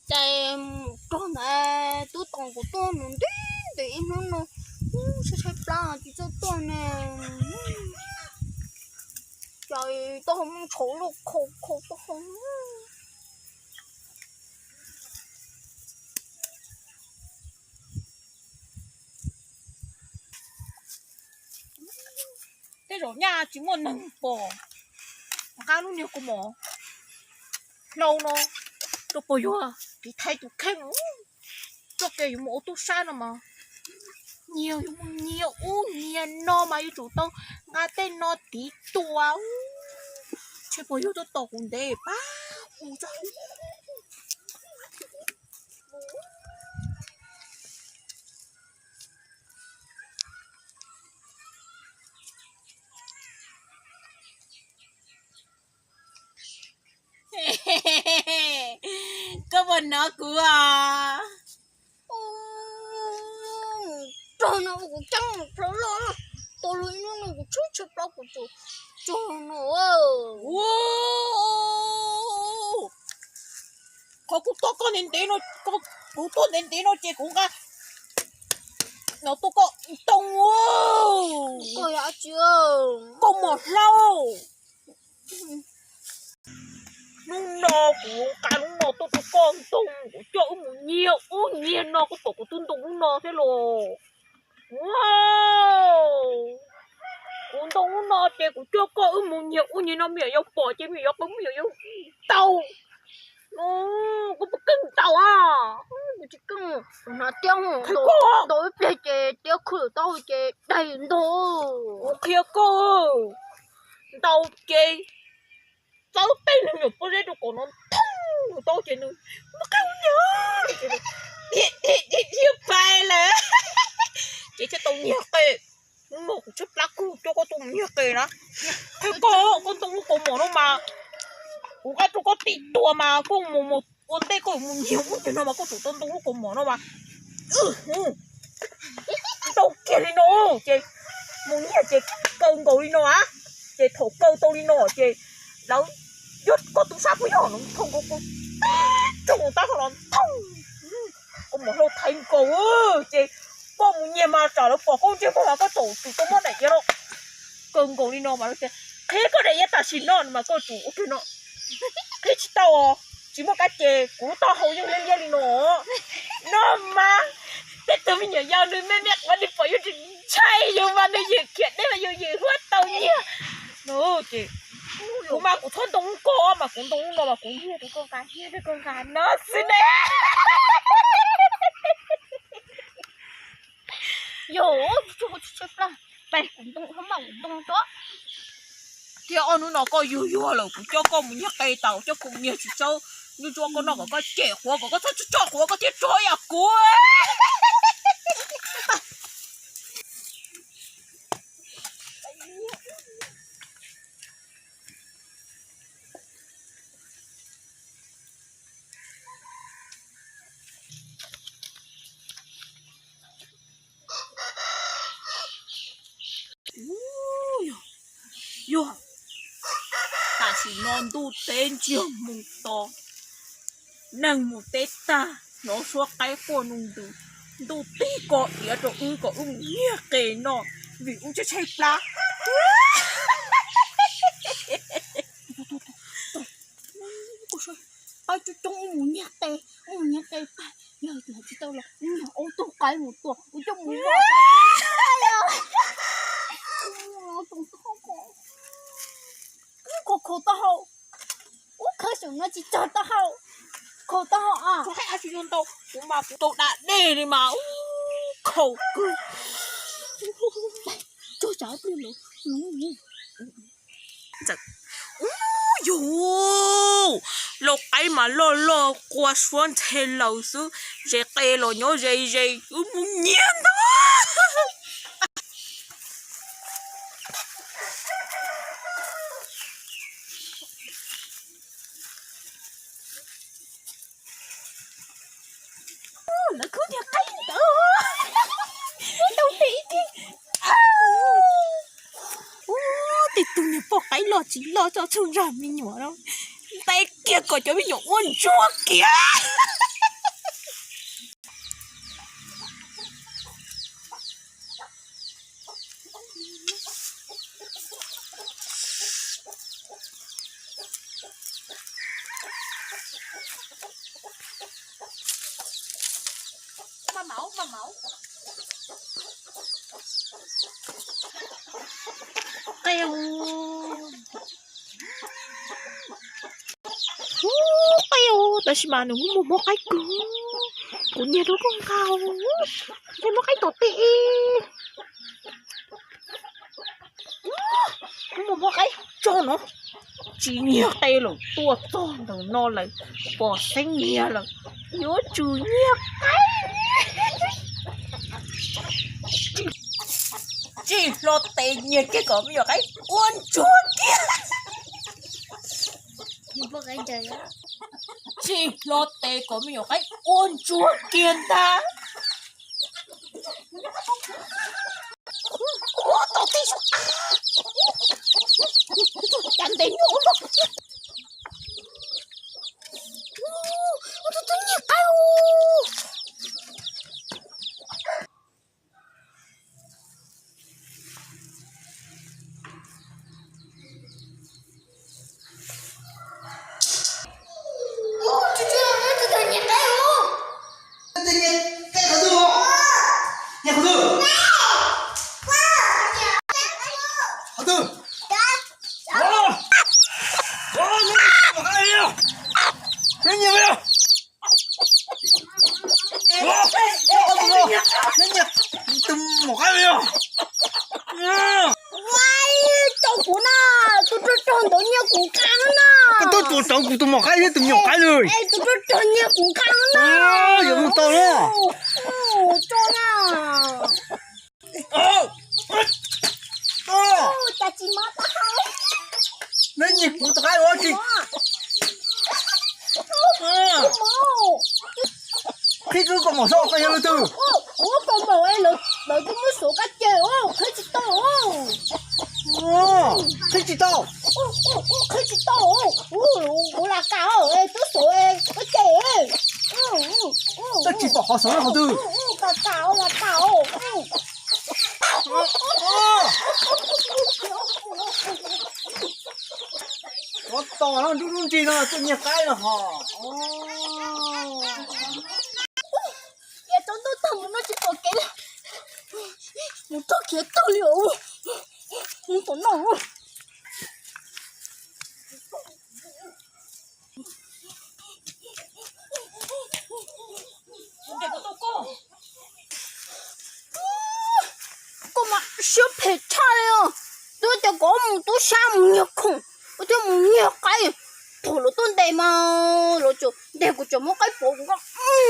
chạy tròn này tôi toàn của tôi nó đi để nó sẽ chạy ra thì cho tôi nè trời tôi không chỗ được khổ khổ tôi không thế rồi nha chỉ muốn nâng bò cá luôn nhiều của mỏ lâu nó tôi bò vô à thì thay tụi khen cho kể một ô tô xa nào mà nhiều nhiều nhiều nó mà yêu chủ tao ngã tên nó tí tua chơi bò vô tôi tổ cùng để ba ui trời có bên nó của à trời nó cũng chẳng một số lo tôi lấy nó cũng chút chút đó của chú trời nó có cũng tốt con nên tí nó có cũng tốt nên tí nó chỉ cũng cả nó tốt có tông tôi đã chưa có một lâu nung nọ của cả nung nọ tôi con tung của chỗ một nhiều nhiên nó có tổ của tung tung nọ thế rồi wow cũng tung nọ chỉ của chỗ có một nhiều nhiên nó miệng yêu bỏ chỉ miệng yêu bấm miệng yêu tàu có một cưng tàu à chỉ cần nó tiếng đối với cái tiếng khử tao cái đầy đồ kia cô tàu chơi tàu tên là nhiều bữa đó còn nó thông tàu chơi nữa nó cao nhớ đi phải là chỉ cho tàu nhiều kì một chút lá cù cho có tàu nhiều kì đó thế cô con tàu có mỏ đâu mà cái tàu có tí tua mà có một con tê có một nhiều cái nó mà có tàu tàu có mỏ đâu mà tàu kia đi nó chơi muốn nhà chơi câu cầu đi nó á chơi thổ câu tàu đi nó chơi đâu yết có tụ sát với họ nó không có trong người ta họ thông có một lô thành cầu chơi có một nhà mà trả nó bỏ con chơi có mà có tổ tụ có món này kia đâu câu cầu đi nó mà nó chơi thế có để ta xin nó mà có chủ ok nó thế chỉ tao chỉ một cái chơi của tao hầu như lên gia đình nó mà thế tôi bây giờ giao đi mấy mẹ mà đi phải vô trình chay vô mà đi dự kiện đấy mà vô dự hết tao nhỉ nó chị cũng mà cũng thôn đông co mà cũng đông mà cũng hiệt cái con gà nó xinh đấy yo chú chú là bài cũng đông không mà cũng đông đó thì ông nó có yêu là cũng cho con một nhát cây tàu cho cùng nhiều chú châu như cho con nó có trẻ hoa có cho hoa có thiết trôi à cô yo ta chỉ non tu tên trường mùng to nâng một tết ta nó suốt cái con nung tu tí có ý rồi có nhia kề nó vì cho chạy lá ai chú trông muốn nhặt tê giờ chỉ tao là ô tô cái một tổ trong muốn vào khổ tao khởi sự nó chỉ cho tao khổ tao à có ai chỉ cho tao cũng mà tao đã đề đi mà khổ cười cho cháu đi nữa giật yo lộc ấy mà lo qua xuân thế lâu xứ dễ tê lo nhớ dễ muốn nhiên đó nó cứ nhà cây nữa đâu tí thì tụi nhà bỏ cái lo chỉ lo cho chồng ra mình nhỏ đâu tay kia có cho mình nhỏ uốn chua kìa Mà mẫu. Kêu. Kêu, 다시 많은 뭐 갈까? 언니도 건가오. 내 뭐 갈까 어때? Một cái cho nó chỉ nhiều tay là tua to rồi nó lại bỏ xanh nhẹ là nhớ chú nhẹ cái chỉ lo tay nhẹ cái cỡ bây giờ cái uốn chuột kia Một cái trời á. chỉ lo tay cỡ bây giờ cái uốn chuột kia ta tao tí xuống chẳng đến nữa rồi Tôi tự nhiên cao. Tôi trộn của tôi một cái đấy, tôi nhỏ cái rồi. Ê, tôi trộn nhà cũng khăn À, giờ nó to đó. Trộn à. Chà chị mất thôi. Nó nhịp của tôi cái đó chị. Khi cứ còn một số cái đó từ. Con bầu em lợi cái mũi sổ cá chê. Khơi chị to. Khi chị to. Khơi chị to. Ủa là cao. Ê, tôi sổ em cá chê. Tôi chỉ bỏ họ số là họ từ. Cao là cao. Nó to nó run gì nó tự nhiên cái là họ. Ê, tôi thầm nó chỉ có cái là một tô kia to liệu. Một tô nó. Cô mà siêu phê 차요. tôi cho có một tô sao một nhật không. Tôi cho một nhật cái. Thôi nó tôn đây mà. Nó cho để của cho một cái bộ nó.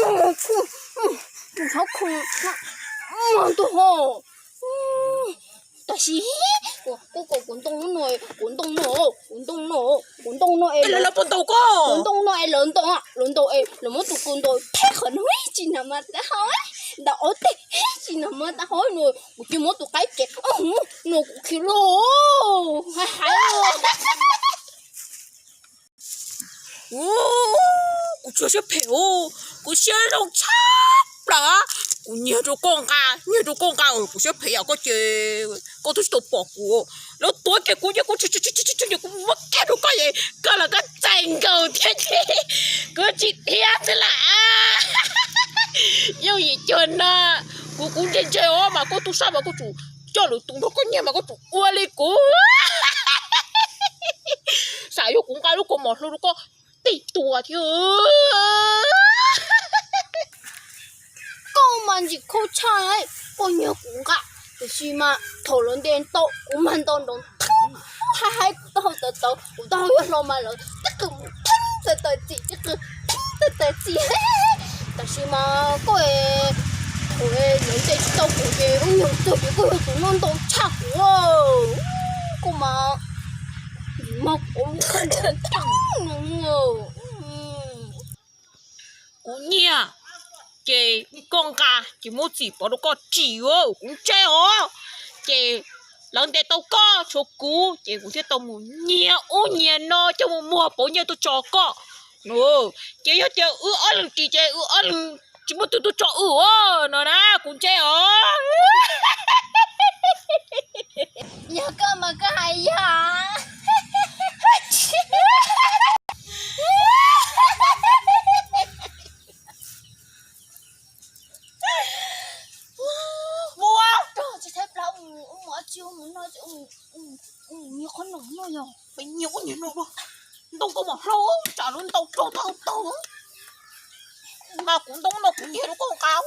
Không. Tôi sao không. Tôi hồ. 다시滚动nội Ê, là bọn tàu có滚动nội轮动啊轮动诶那么多滚动太很会进了嘛的好诶那我得进了嘛的好呢我就么多改改那我去咯还cô chưa sẽ phèo cô sẽ rong chắp là cô nhiều đồ con ca rồi cô sẽ phèo có chơi cô tôi sẽ bỏ cô nó tối cái cô nhớ cô chơi cô mất cái đồ cái gì cái là cái tranh cầu thiên cô chỉ thiệt là yêu gì chuyện à cô cũng chơi mà cô tu sao mà cô chủ cho được tụi nó có nhiều mà cô chủ uo đi cô sao yêu cũng cái lúc cô một lúc cô tỷ tua chứ câu mà chỉ câu trái cô nhớ cũng cả thì khi mà thổ lớn đen tàu cũng mang tàu nó hai tàu tàu nhất lo mà lớn tất cả tàu chị tất cả tàu chị但是嘛個誒佢兩隻都好嘅，咁又對住佢咁樣到差喎，個嘛乜我看着痛哦，cô nha chị con ca chị muốn chỉ bỏ được con chỉ ô cũng chơi ô chị lần để tao có cho cú chị cũng thấy tao muốn nhia ô nhia no cho một mùa bỏ nhia tôi cho có nữa chị nhớ chơi lần chị chơi lần chỉ muốn tôi cho nó nè cũng chơi ô nhà cơ mà cái hay hả? chiêu muốn nói chứ nhiều con nóng rồi nhở. Bây nhiêu con nhìn nó đâu. Đâu có mà lâu, chả luôn đâu cho tao tao. Mà cũng đâu nó cũng nhiều nó có cao.